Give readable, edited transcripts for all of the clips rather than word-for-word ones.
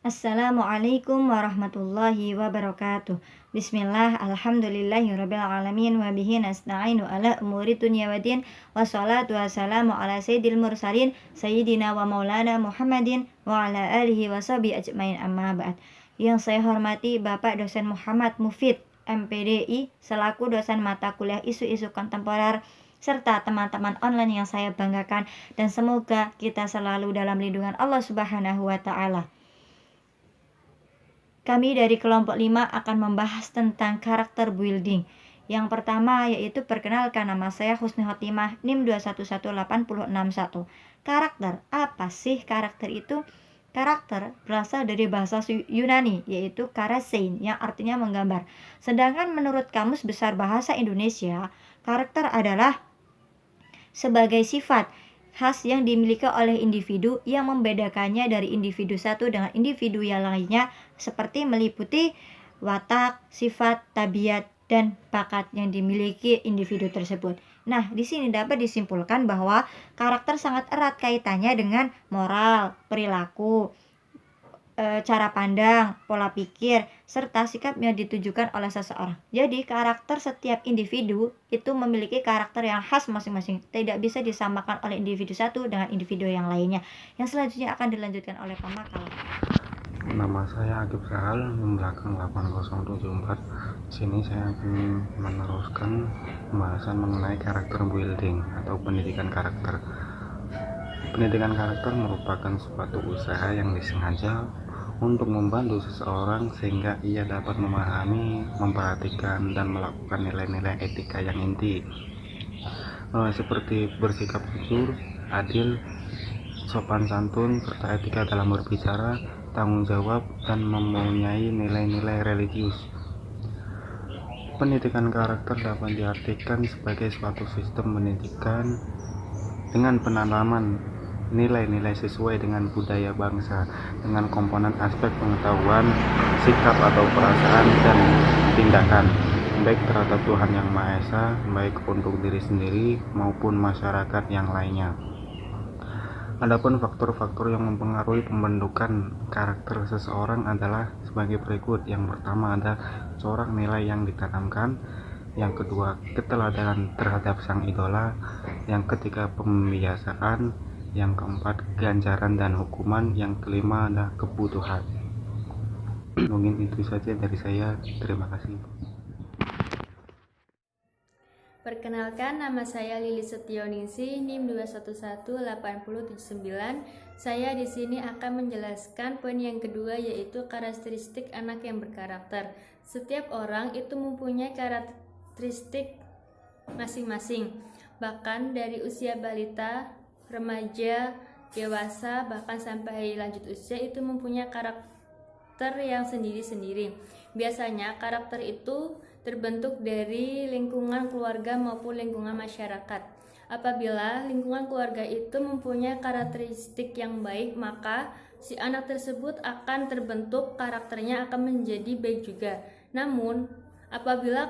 Assalamualaikum warahmatullahi wabarakatuh. Bismillah, alhamdulillahirabbil alamin wa bihi nasta'inu ala umuri dunya waddin. Wassalatu wassalamu ala sayyidil mursalin sayyidina wa maulana Muhammadin wa ala alihi washabihi ajmain, amma ba'd. Yang saya hormati Bapak Dosen Muhammad Mufid, MPDI, selaku dosen mata kuliah isu-isu kontemporer, serta teman-teman online yang saya banggakan, dan semoga kita selalu dalam lindungan Allah Subhanahu wa Ta'ala. Kami dari kelompok 5 akan membahas tentang karakter building. Yang pertama yaitu perkenalkan, nama saya Husni Khotimah, NIM 2118061. Karakter, apa sih karakter itu? Karakter berasal dari bahasa Yunani yaitu karasein yang artinya menggambar. Sedangkan menurut Kamus Besar Bahasa Indonesia, karakter adalah sebagai sifat khas yang dimiliki oleh individu yang membedakannya dari individu satu dengan individu yang lainnya, seperti meliputi watak, sifat, tabiat, dan bakat yang dimiliki individu tersebut. Nah, di sini dapat disimpulkan bahwa karakter sangat erat kaitannya dengan moral, perilaku, cara pandang, pola pikir, serta sikap yang ditujukan oleh seseorang. Jadi, karakter setiap individu itu memiliki karakter yang khas masing-masing. Tidak bisa disamakan oleh individu satu dengan individu yang lainnya. Yang selanjutnya akan dilanjutkan oleh pemakalan. Nama saya Agib Sahal, belakang 8074. Sini saya akan meneruskan pembahasan mengenai karakter building atau pendidikan karakter. Pendidikan karakter merupakan suatu usaha yang disengaja untuk membantu seseorang sehingga ia dapat memahami, memperhatikan, dan melakukan nilai-nilai etika yang inti, seperti bersikap jujur, adil, sopan santun, serta etika dalam berbicara, tanggung jawab, dan mempunyai nilai-nilai religius. Pendidikan karakter dapat diartikan sebagai suatu sistem pendidikan dengan penanaman nilai-nilai sesuai dengan budaya bangsa, dengan komponen aspek pengetahuan, sikap atau perasaan, dan tindakan, baik terhadap Tuhan Yang Maha Esa, baik untuk diri sendiri maupun masyarakat yang lainnya. Adapun faktor-faktor yang mempengaruhi pembentukan karakter seseorang adalah sebagai berikut. Yang pertama ada corak nilai yang ditanamkan, yang kedua keteladanan terhadap sang idola, yang ketiga pembiasaan, yang keempat ganjaran dan hukuman, yang kelima adalah kebutuhan. Mungkin itu saja dari saya, terima kasih. Perkenalkan, nama saya Lili Setioningsih, NIM 2118079. Saya di sini akan menjelaskan poin yang kedua, yaitu karakteristik anak yang berkarakter. Setiap orang itu mempunyai karakteristik masing-masing, bahkan dari usia balita, remaja, dewasa, bahkan sampai lanjut usia itu mempunyai karakter yang sendiri-sendiri. Biasanya karakter itu terbentuk dari lingkungan keluarga maupun lingkungan masyarakat. Apabila lingkungan keluarga itu mempunyai karakteristik yang baik, maka si anak tersebut akan terbentuk karakternya akan menjadi baik juga. Namun, apabila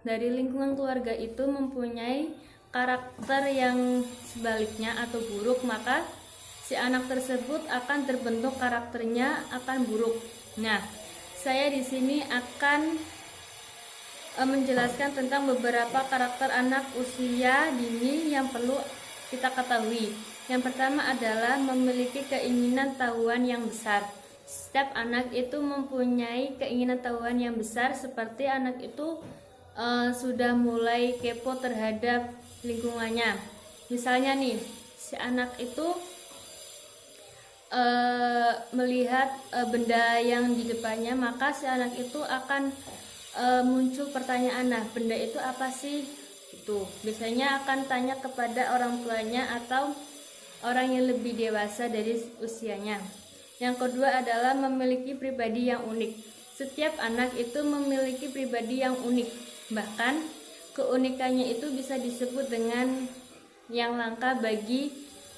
dari lingkungan keluarga itu mempunyai karakter yang sebaliknya atau buruk, maka si anak tersebut akan terbentuk karakternya akan buruk. Nah, saya di sini akan menjelaskan tentang beberapa karakter anak usia dini yang perlu kita ketahui. Yang pertama adalah memiliki keinginan tahuan yang besar. Setiap anak itu mempunyai keinginan tahuan yang besar, seperti anak itu sudah mulai kepo terhadap lingkungannya. Misalnya nih, si anak itu melihat benda yang di depannya, maka si anak itu akan muncul pertanyaan, nah benda itu apa sih? Itu biasanya akan tanya kepada orang tuanya atau orang yang lebih dewasa dari usianya. Yang kedua adalah memiliki pribadi yang unik. Setiap anak itu memiliki pribadi yang unik, bahkan keunikannya itu bisa disebut dengan yang langka bagi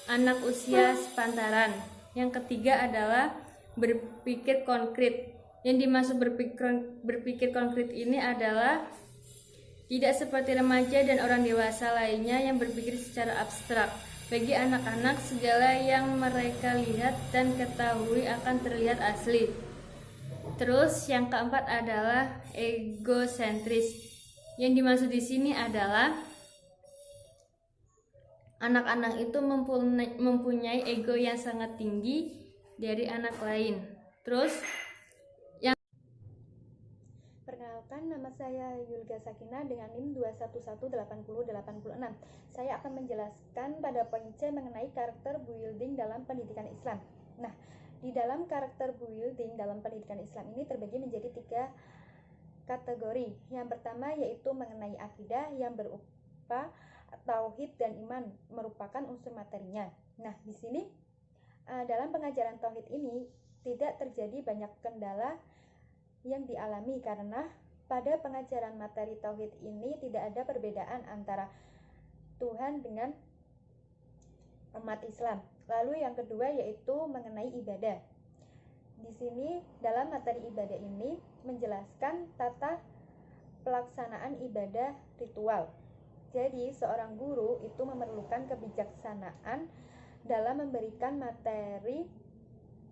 anak usia sepantaran. Yang ketiga adalah berpikir konkret. Yang dimaksud berpikir konkret ini adalah tidak seperti remaja dan orang dewasa lainnya yang berpikir secara abstrak. Bagi anak-anak, segala yang mereka lihat dan ketahui akan terlihat asli. Terus yang keempat adalah egosentris. Yang dimaksud di sini adalah anak-anak itu mempunyai ego yang sangat tinggi dari anak lain. Terus perkenalkan, nama saya Yulga Sakinah dengan NIM 211808086. Saya akan menjelaskan pada poin C mengenai karakter building dalam pendidikan Islam. Nah, di dalam karakter building dalam pendidikan Islam ini terbagi menjadi 3 kategori. Yang pertama yaitu mengenai akidah yang berupa tauhid dan iman merupakan unsur materinya. Nah, di sini dalam pengajaran tauhid ini tidak terjadi banyak kendala yang dialami karena pada pengajaran materi tauhid ini tidak ada perbedaan antara Tuhan dengan umat Islam. Lalu yang kedua yaitu mengenai ibadah. Di sini dalam materi ibadah ini menjelaskan tata pelaksanaan ibadah ritual. Jadi seorang guru itu memerlukan kebijaksanaan dalam memberikan materi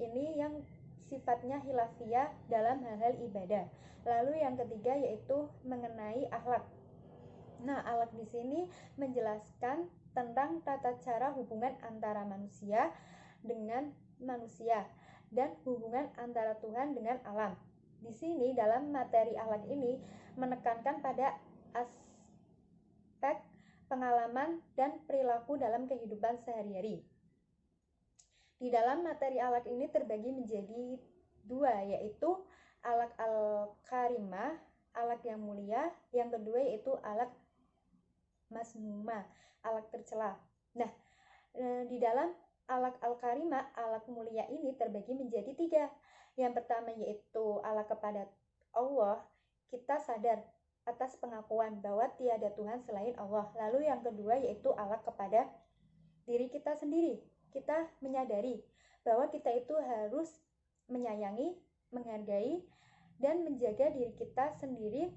ini yang sifatnya hilafiyah dalam hal-hal ibadah. Lalu yang ketiga yaitu mengenai akhlak. Nah, akhlak di sini menjelaskan tentang tata cara hubungan antara manusia dengan manusia dan hubungan antara Tuhan dengan alam. Di sini dalam materi akhlak ini menekankan pada aspek pengalaman dan perilaku dalam kehidupan sehari-hari. Di dalam materi akhlak ini terbagi menjadi 2, yaitu akhlak al-karimah, akhlak yang mulia. Yang kedua yaitu akhlak masmumah, akhlak tercela. Nah, di dalam akhlak al-karimah, akhlak mulia ini terbagi menjadi 3. Yang pertama yaitu akhlak kepada Allah, kita sadar atas pengakuan bahwa tiada Tuhan selain Allah. Lalu yang kedua yaitu akhlak kepada diri kita sendiri, kita menyadari bahwa kita itu harus menyayangi, menghargai, dan menjaga diri kita sendiri.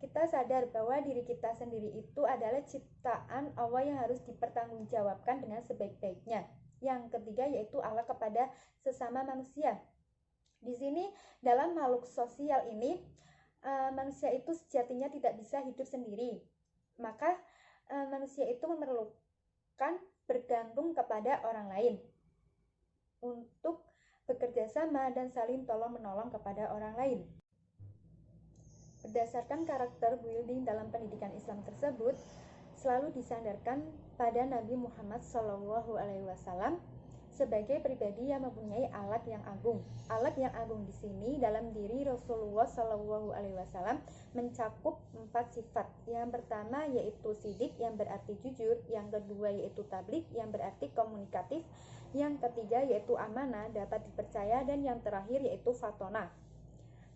Kita sadar bahwa diri kita sendiri itu adalah ciptaan Allah yang harus dipertanggungjawabkan dengan sebaik-baiknya. Yang ketiga yaitu akhlak kepada sesama manusia. Di sini dalam makhluk sosial ini manusia itu sejatinya tidak bisa hidup sendiri. Maka manusia itu memerlukan bergantung kepada orang lain untuk bekerja sama dan saling tolong-menolong kepada orang lain. Berdasarkan karakter building dalam pendidikan Islam tersebut selalu disandarkan pada Nabi Muhammad SAW sebagai pribadi yang mempunyai akhlak yang agung. Akhlak yang agung di sini dalam diri Rasulullah SAW mencakup 4 sifat. Yang pertama yaitu sidik yang berarti jujur, yang kedua yaitu tablik yang berarti komunikatif, yang ketiga yaitu amanah dapat dipercaya, dan yang terakhir yaitu fatona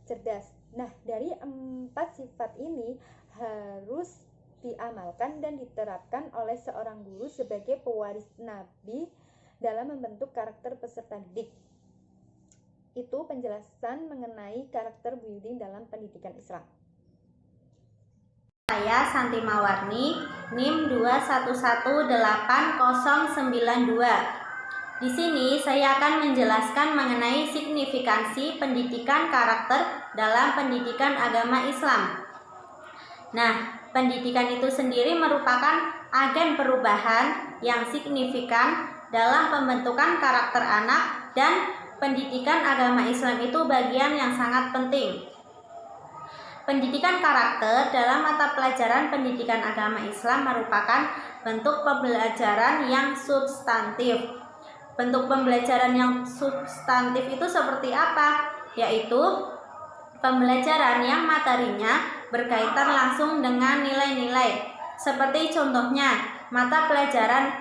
cerdas. Nah, dari 4 sifat ini harus diamalkan dan diterapkan oleh seorang guru sebagai pewaris Nabi dalam membentuk karakter peserta didik. Itu penjelasan mengenai karakter building dalam pendidikan Islam. Saya Santi Mawarni, NIM 2118092. Di sini saya akan menjelaskan mengenai signifikansi pendidikan karakter dalam pendidikan agama Islam. Nah, pendidikan itu sendiri merupakan agen perubahan yang signifikan dalam pembentukan karakter anak, dan pendidikan agama Islam itu bagian yang sangat penting. Pendidikan karakter dalam mata pelajaran pendidikan agama Islam merupakan bentuk pembelajaran yang substantif. Bentuk pembelajaran yang substantif itu seperti apa? Yaitu pembelajaran yang materinya berkaitan langsung dengan nilai-nilai. Seperti contohnya mata pelajaran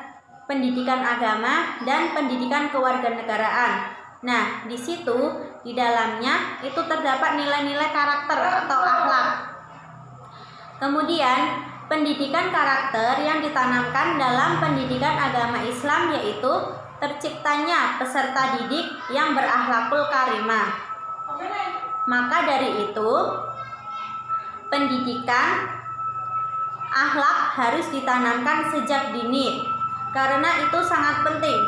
pendidikan agama dan pendidikan kewarganegaraan. Nah, di situ di dalamnya itu terdapat nilai-nilai karakter atau akhlak. Kemudian pendidikan karakter yang ditanamkan dalam pendidikan agama Islam yaitu terciptanya peserta didik yang berakhlakul karimah. Maka dari itu, pendidikan akhlak harus ditanamkan sejak dini. karena itu sangat penting.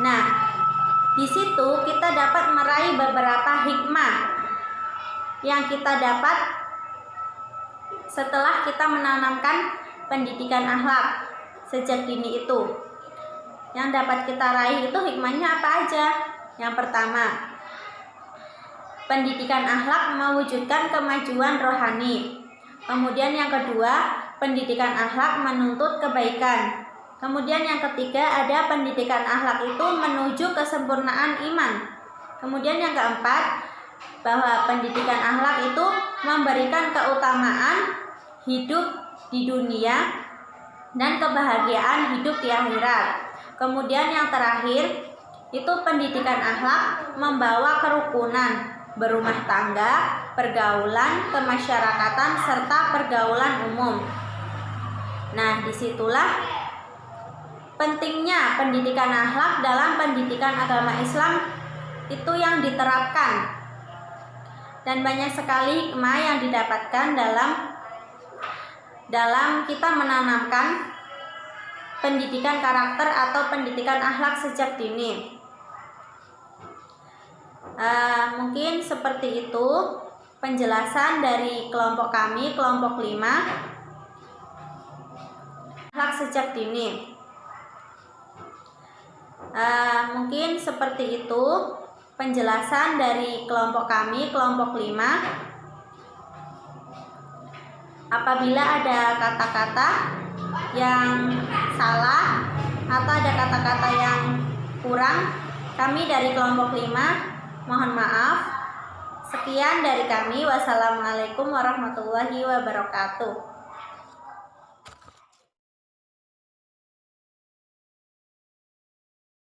Nah, di situ kita dapat meraih beberapa hikmah yang kita dapat setelah kita menanamkan pendidikan akhlak sejak dini itu. Yang dapat kita raih itu hikmahnya apa aja? Yang pertama, pendidikan akhlak mewujudkan kemajuan rohani. Kemudian yang kedua, pendidikan akhlak menuntut kebaikan. Kemudian yang ketiga, ada pendidikan akhlak itu menuju kesempurnaan iman. Kemudian yang keempat, bahwa pendidikan akhlak itu memberikan keutamaan hidup di dunia dan kebahagiaan hidup di akhirat. Kemudian yang terakhir, itu pendidikan akhlak membawa kerukunan berumah tangga, pergaulan, kemasyarakatan, serta pergaulan umum. Nah, disitulah pentingnya pendidikan akhlak dalam pendidikan agama Islam itu yang diterapkan. Dan banyak sekali hikmah yang didapatkan dalam kita menanamkan pendidikan karakter atau pendidikan akhlak sejak dini. Mungkin seperti itu penjelasan dari kelompok kami, kelompok 5, akhlak sejak dini. Mungkin seperti itu penjelasan dari kelompok kami, kelompok 5. Apabila ada kata-kata yang salah atau ada kata-kata yang kurang, kami dari kelompok 5 mohon maaf. Sekian dari kami. Wassalamualaikum warahmatullahi wabarakatuh.